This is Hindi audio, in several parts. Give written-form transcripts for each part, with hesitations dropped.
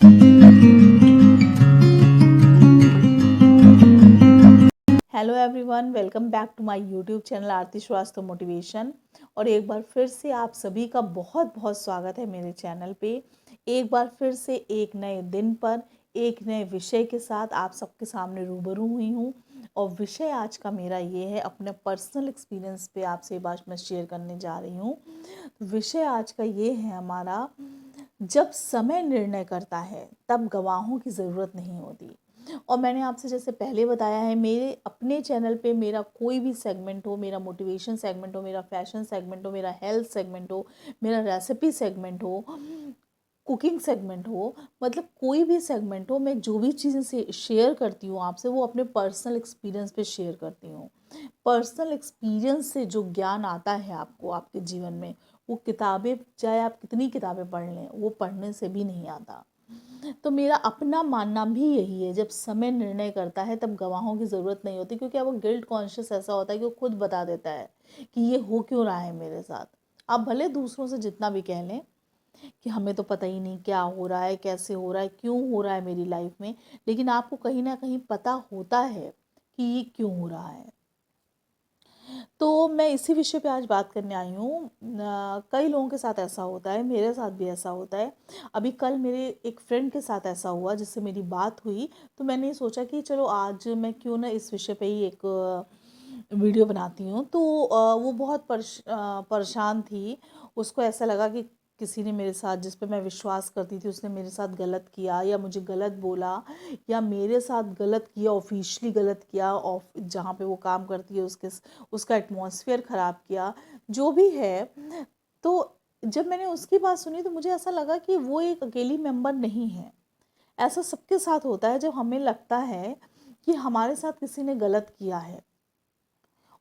Hello everyone, welcome back to my YouTube channel Aarti Shrivastava motivation. और एक बार फिर से आप सभी का बहुत बहुत स्वागत है मेरे चैनल पे। एक बार फिर से एक नए दिन पर एक नए विषय के साथ आप सबके सामने रूबरू हुई हूँ। और विषय आज का मेरा ये है, अपने पर्सनल एक्सपीरियंस पे आपसे बात मैं शेयर करने जा रही हूँ। विषय आज का ये है हमारा, जब समय निर्णय करता है तब गवाहों की ज़रूरत नहीं होती। और मैंने आपसे जैसे पहले बताया है, मेरे अपने चैनल पे मेरा कोई भी सेगमेंट हो, मेरा मोटिवेशन सेगमेंट हो, मेरा फैशन सेगमेंट हो, मेरा हेल्थ सेगमेंट हो, मेरा रेसिपी सेगमेंट हो, कुकिंग सेगमेंट हो, मतलब कोई भी सेगमेंट हो, मैं जो भी चीज़ें से शेयर करती हूँ आपसे, वो अपने पर्सनल एक्सपीरियंस पे शेयर करती हूँ। पर्सनल एक्सपीरियंस से जो ज्ञान आता है आपको आपके जीवन में, वो किताबें, चाहे आप कितनी किताबें पढ़ लें, वो पढ़ने से भी नहीं आता। तो मेरा अपना मानना भी यही है, जब समय निर्णय करता है तब गवाहों की ज़रूरत नहीं होती, क्योंकि अब वो गिल्ट कॉन्शियस ऐसा होता है कि वो खुद बता देता है कि ये हो क्यों रहा है मेरे साथ। आप भले दूसरों से जितना भी कह लें कि हमें तो पता ही नहीं क्या हो रहा है, कैसे हो रहा है, क्यों हो रहा है मेरी लाइफ में, लेकिन आपको कहीं ना कहीं पता होता है कि ये क्यों हो रहा है। तो मैं इसी विषय पे आज बात करने आई हूँ। कई लोगों के साथ ऐसा होता है, मेरे साथ भी ऐसा होता है। अभी कल मेरे एक फ्रेंड के साथ ऐसा हुआ जिससे मेरी बात हुई, तो मैंने सोचा कि चलो आज मैं क्यों ना इस विषय पे ही एक वीडियो बनाती हूँ। तो वो बहुत परेशान थी। उसको ऐसा लगा कि किसी ने मेरे साथ, जिस पे मैं विश्वास करती थी, उसने मेरे साथ गलत किया या मुझे गलत बोला, या मेरे साथ गलत किया, ऑफिशियली गलत किया, ऑफ जहाँ पे वो काम करती है उसका एटमॉस्फेयर ख़राब किया, जो भी है। तो जब मैंने उसकी बात सुनी तो मुझे ऐसा लगा कि वो एक अकेली मेंबर नहीं है। ऐसा सबके साथ होता है, जब हमें लगता है कि हमारे साथ किसी ने गलत किया है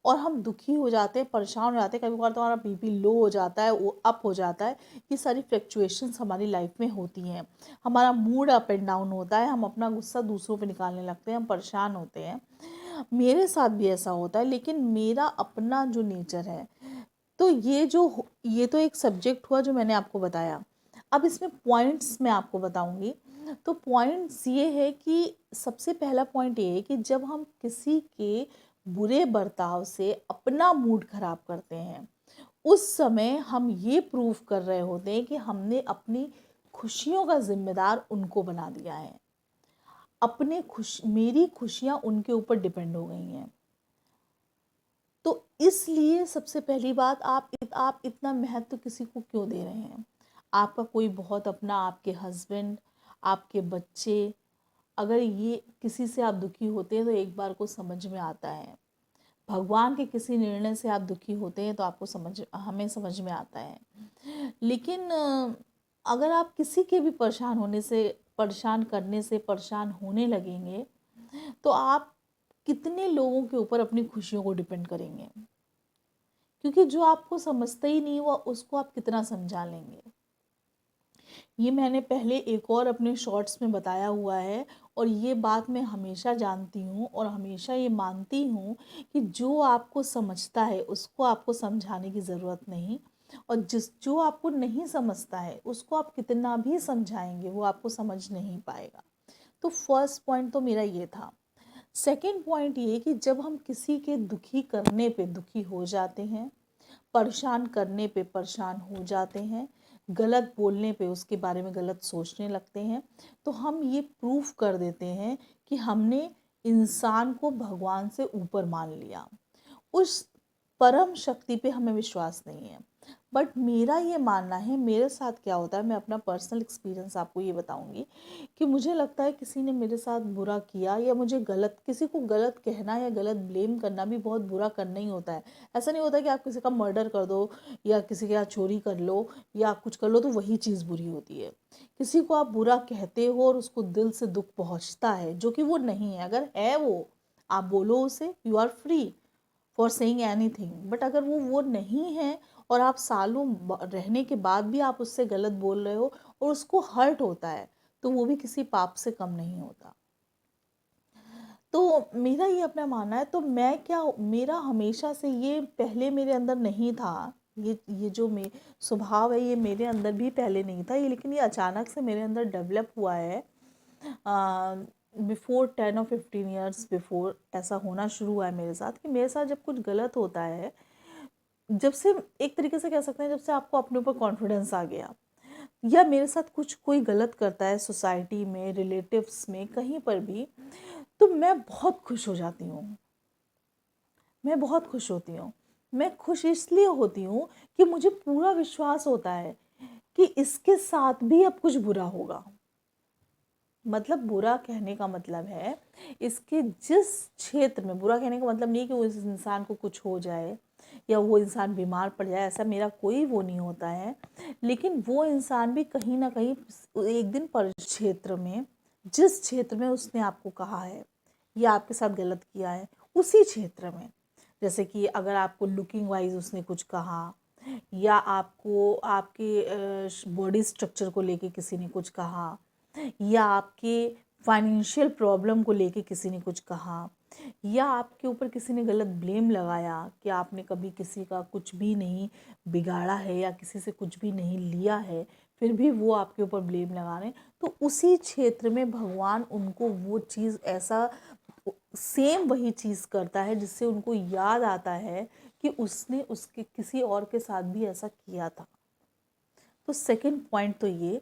और हम दुखी हो जाते हैं, परेशान हो जाते हैं। कभी कभार तो हमारा बीपी लो हो जाता है, वो अप हो जाता है। ये सारी फ्लक्चुएशंस हमारी लाइफ में होती हैं। हमारा मूड अप एंड डाउन होता है, हम अपना गुस्सा दूसरों पे निकालने लगते हैं, हम परेशान होते हैं। मेरे साथ भी ऐसा होता है, लेकिन मेरा अपना जो नेचर है, तो ये तो एक सब्जेक्ट हुआ जो मैंने आपको बताया। अब इसमें पॉइंट्स मैं आपको बताऊंगी। तो पॉइंट्स ये है कि सबसे पहला पॉइंट ये है कि जब हम किसी के बुरे बर्ताव से अपना मूड खराब करते हैं, उस समय हम ये प्रूव कर रहे होते हैं कि हमने अपनी खुशियों का जिम्मेदार उनको बना दिया है। मेरी खुशियाँ उनके ऊपर डिपेंड हो गई हैं। तो इसलिए सबसे पहली बात, आप इतना महत्व किसी को क्यों दे रहे हैं? आपका कोई बहुत अपना, आपके हस्बैंड, आपके बच्चे, अगर ये किसी से आप दुखी होते हैं तो एक बार को समझ में आता है। भगवान के किसी निर्णय से आप दुखी होते हैं तो आपको हमें समझ में आता है। लेकिन अगर आप किसी के भी परेशान करने से परेशान होने लगेंगे, तो आप कितने लोगों के ऊपर अपनी खुशियों को डिपेंड करेंगे? क्योंकि जो आपको समझता ही नहीं हुआ, उसको आप कितना समझा लेंगे? ये मैंने पहले एक और अपने शॉर्ट्स में बताया हुआ है। और ये बात मैं हमेशा जानती हूँ और हमेशा ये मानती हूँ कि जो आपको समझता है उसको आपको समझाने की ज़रूरत नहीं। और जो आपको नहीं समझता है उसको आप कितना भी समझाएंगे, वो आपको समझ नहीं पाएगा। तो फर्स्ट पॉइंट तो मेरा ये था। सेकंड पॉइंट ये कि जब हम किसी के दुखी करने पे दुखी हो जाते हैं, परेशान करने पे परेशान हो जाते हैं, गलत बोलने पे उसके बारे में गलत सोचने लगते हैं, तो हम ये प्रूफ कर देते हैं कि हमने इंसान को भगवान से ऊपर मान लिया। उस परम शक्ति पे हमें विश्वास नहीं है। बट मेरा ये मानना है, मेरे साथ क्या होता है, मैं अपना पर्सनल एक्सपीरियंस आपको ये बताऊंगी कि मुझे लगता है किसी ने मेरे साथ बुरा किया, या मुझे गलत, किसी को गलत कहना या गलत ब्लेम करना भी बहुत बुरा करना ही होता है। ऐसा नहीं होता कि आप किसी का मर्डर कर दो या किसी के यहाँ चोरी कर लो या कुछ कर लो तो वही चीज़ बुरी होती है। किसी को आप बुरा कहते हो और उसको दिल से दुख पहुँचता है, जो कि वो नहीं है। अगर है वो, आप बोलो उसे, you are free for saying anything. But अगर वो नहीं है और आप सालों रहने के बाद भी आप उससे गलत बोल रहे हो और उसको हर्ट होता है, तो वो भी किसी पाप से कम नहीं होता। तो मेरा ये अपना मानना है। तो मैं क्या, मेरा हमेशा से ये पहले मेरे अंदर नहीं था ये जो स्वभाव है, ये मेरे अंदर भी पहले नहीं था, ये लेकिन ये अचानक से मेरे अंदर डेवलप हुआ है। बिफोर 10 और 15 ईयर्स बिफोर ऐसा होना शुरू हुआ है मेरे साथ, कि मेरे साथ जब कुछ गलत होता है, जब से एक तरीके से कह सकते हैं, जब से आपको अपने ऊपर कॉन्फिडेंस आ गया, या मेरे साथ कुछ कोई गलत करता है सोसाइटी में, रिलेटिव्स में, कहीं पर भी, तो मैं बहुत खुश हो जाती हूँ। मैं बहुत खुश होती हूँ। मैं खुश इसलिए होती हूँ कि मुझे पूरा विश्वास होता है कि इसके साथ भी अब कुछ बुरा होगा। मतलब बुरा कहने का मतलब है, इसके जिस क्षेत्र में, बुरा कहने का मतलब नहीं कि उस इंसान को कुछ हो जाए या वो इंसान बीमार पड़ जाए, ऐसा मेरा कोई वो नहीं होता है, लेकिन वो इंसान भी कहीं ना कहीं एक दिन पर क्षेत्र में, जिस क्षेत्र में उसने आपको कहा है या आपके साथ गलत किया है, उसी क्षेत्र में, जैसे कि अगर आपको लुकिंग वाइज उसने कुछ कहा, या आपको आपके बॉडी स्ट्रक्चर को लेके किसी ने कुछ कहा, या आपके फाइनेंशियल प्रॉब्लम को लेके किसी ने कुछ कहा, या आपके ऊपर किसी ने गलत ब्लेम लगाया कि आपने कभी किसी का कुछ भी नहीं बिगाड़ा है या किसी से कुछ भी नहीं लिया है, फिर भी वो आपके ऊपर ब्लेम लगा रहे हैं, तो उसी क्षेत्र में भगवान उनको वो चीज़ ऐसा सेम वही चीज़ करता है जिससे उनको याद आता है कि उसने उसके किसी और के साथ भी ऐसा किया था। तो सेकंड पॉइंट तो ये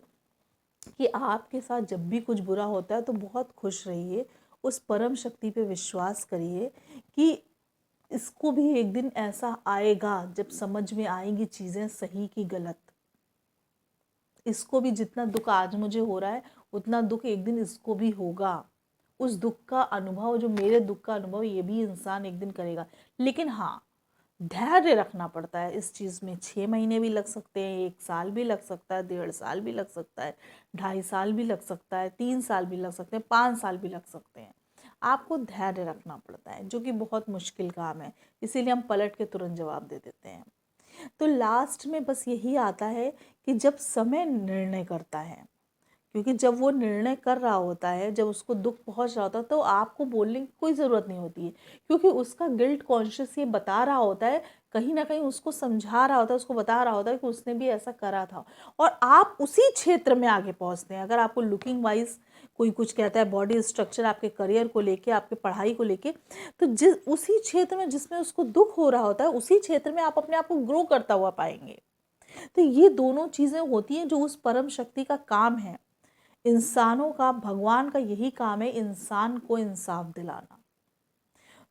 कि आपके साथ जब भी कुछ बुरा होता है तो बहुत खुश रहिए, उस परम शक्ति पे विश्वास करिए कि इसको भी एक दिन ऐसा आएगा जब समझ में आएंगी चीज़ें सही की गलत। इसको भी जितना दुख आज मुझे हो रहा है, उतना दुख एक दिन इसको भी होगा। उस दुख का अनुभव, जो मेरे दुख का अनुभव, ये भी इंसान एक दिन करेगा। लेकिन हाँ, धैर्य रखना पड़ता है इस चीज़ में। 6 महीने भी लग सकते हैं, 1 साल भी लग सकता है, 1.5 साल भी लग सकता है, 2.5 साल भी लग सकता है, 3 साल भी लग सकते हैं, 5 साल भी लग सकते हैं। आपको धैर्य रखना पड़ता है, जो कि बहुत मुश्किल काम है, इसीलिए हम पलट के तुरंत जवाब दे देते हैं। तो लास्ट में बस यही आता है कि जब समय निर्णय करता है, क्योंकि जब वो निर्णय कर रहा होता है, जब उसको दुख पहुंच रहा होता है, तो आपको बोलने की कोई ज़रूरत नहीं होती है, क्योंकि उसका गिल्ट कॉन्शियस ये बता रहा होता है, कहीं ना कहीं उसको समझा रहा होता है, उसको बता रहा होता है कि उसने भी ऐसा करा था, और आप उसी क्षेत्र में आगे पहुंचते हैं। अगर आपको लुकिंग वाइज कोई कुछ कहता है, बॉडी स्ट्रक्चर, आपके करियर को लेके, आपके पढ़ाई को लेके, तो जिस उसी क्षेत्र में जिसमें उसको दुख हो रहा होता है, उसी क्षेत्र में आप अपने आप को ग्रो करता हुआ पाएंगे। तो ये दोनों चीज़ें होती हैं जो उस परम शक्ति का काम है। इंसानों का, भगवान का यही काम है, इंसान को इंसाफ दिलाना।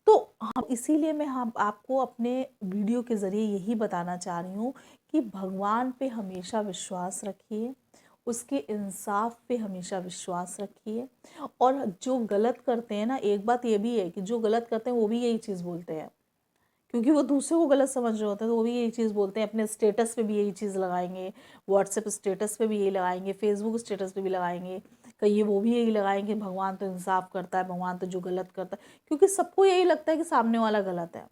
तो हम इसीलिए मैं हम आपको अपने वीडियो के ज़रिए यही बताना चाह रही हूँ कि भगवान पे हमेशा विश्वास रखिए, उसके इंसाफ पे हमेशा विश्वास रखिए। और जो गलत करते हैं ना, एक बात ये भी है कि जो गलत करते हैं वो भी यही चीज़ बोलते हैं, क्योंकि वो दूसरे को गलत समझ रहे होते हैं, तो वो भी यही चीज़ बोलते हैं। अपने स्टेटस पे भी यही चीज़ लगाएंगे, व्हाट्सएप स्टेटस पे भी यही लगाएंगे, फेसबुक स्टेटस पे भी लगाएंगे, कहीं वो भी यही लगाएंगे, भगवान तो इंसाफ करता है, भगवान तो जो गलत करता है, क्योंकि सबको यही लगता है कि सामने वाला गलत है।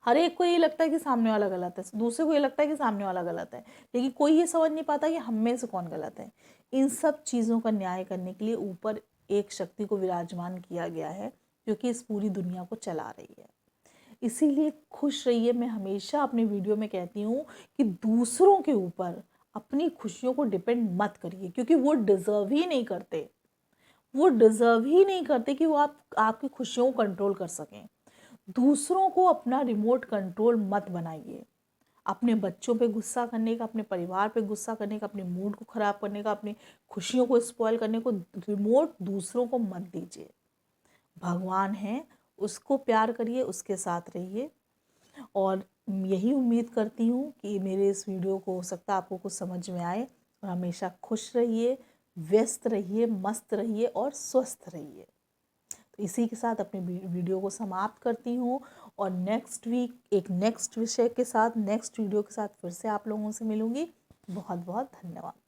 हर एक को यही लगता है कि सामने वाला गलत है, दूसरे को ये लगता है कि सामने वाला गलत है, लेकिन कोई ये समझ नहीं पाता कि हम में से कौन गलत है। इन सब चीज़ों का न्याय करने के लिए ऊपर एक शक्ति को विराजमान किया गया है, जो कि इस पूरी दुनिया को चला रही है। इसीलिए खुश रहिए। मैं हमेशा अपने वीडियो में कहती हूँ कि दूसरों के ऊपर अपनी खुशियों को डिपेंड मत करिए, क्योंकि वो डिज़र्व ही नहीं करते। वो डिज़र्व ही नहीं करते कि वो आपकी खुशियों को कंट्रोल कर सकें। दूसरों को अपना रिमोट कंट्रोल मत बनाइए। अपने बच्चों पे गुस्सा करने का, अपने परिवार पे गुस्सा करने का, अपने मूड को ख़राब करने का, अपनी खुशियों को स्पॉइल करने को रिमोट दूसरों को मत दीजिए। भगवान है, उसको प्यार करिए, उसके साथ रहिए। और यही उम्मीद करती हूँ कि मेरे इस वीडियो को हो सकता है आपको कुछ समझ में आए। और हमेशा खुश रहिए, व्यस्त रहिए, मस्त रहिए और स्वस्थ रहिए। तो इसी के साथ अपने वीडियो को समाप्त करती हूँ, और नेक्स्ट वीक एक नेक्स्ट विषय के साथ, नेक्स्ट वीडियो के साथ फिर से आप लोगों से मिलूँगी। बहुत बहुत धन्यवाद।